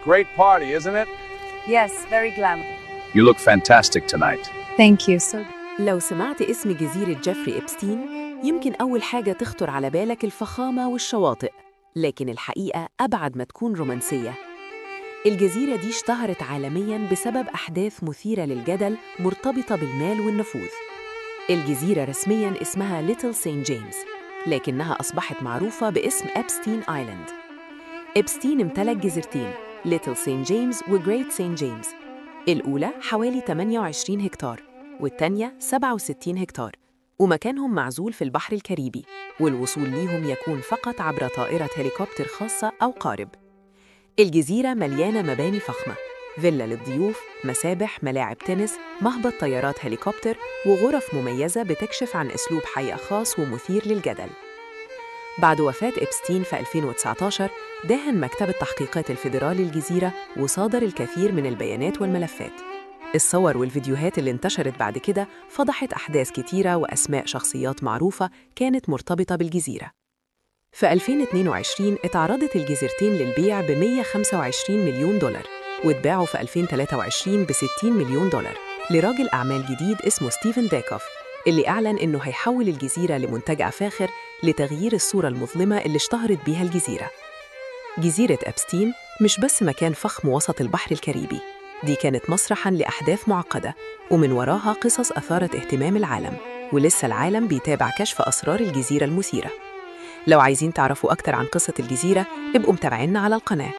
great party, isn't it? Yes, very glam. You look fantastic tonight. Thank you. So لو سمعت اسم جزيرة جيفري إبستين، يمكن أول حاجة تخطر على بالك الفخامة والشواطئ، لكن الحقيقة أبعد ما تكون رومانسية. الجزيرة دي اشتهرت عالمياً بسبب أحداث مثيرة للجدل مرتبطة بالمال والنفوذ. الجزيرة رسمياً اسمها ليتل سينت جيمس، لكنها أصبحت معروفة باسم إبستين آيلاند. إبستين امتلك جزيرتين، ليتل سينت جيمس وجريت سينت جيمس. الأولى حوالي 28 هكتار والتانية 67 هكتار، ومكانهم معزول في البحر الكاريبي، والوصول ليهم يكون فقط عبر طائرة هليكوبتر خاصة أو قارب. الجزيرة مليانة مباني فخمة، فيلا للضيوف، مسابح، ملاعب تنس، مهبط طيارات هليكوبتر، وغرف مميزة بتكشف عن أسلوب حياة خاص ومثير للجدل. بعد وفاة إبستين في 2019 داهن مكتب التحقيقات الفيدرالي الجزيرة وصادر الكثير من البيانات والملفات. الصور والفيديوهات اللي انتشرت بعد كده فضحت أحداث كتيرة وأسماء شخصيات معروفة كانت مرتبطة بالجزيرة. في 2022 اتعرضت الجزيرتين للبيع ب 125 مليون دولار، واتباعوا في 2023 ب 60 مليون دولار لراجل أعمال جديد اسمه ستيفن داكوف، اللي أعلن إنه هيحول الجزيرة لمنتجع فاخر لتغيير الصورة المظلمة اللي اشتهرت بيها الجزيرة. جزيرة إبستين مش بس مكان فخم وسط البحر الكاريبي، دي كانت مسرحاً لأحداث معقدة، ومن وراها قصص أثارت اهتمام العالم، ولسه العالم بيتابع كشف أسرار الجزيرة المثيرة. لو عايزين تعرفوا أكتر عن قصة الجزيرة، ابقوا متابعينا على القناة.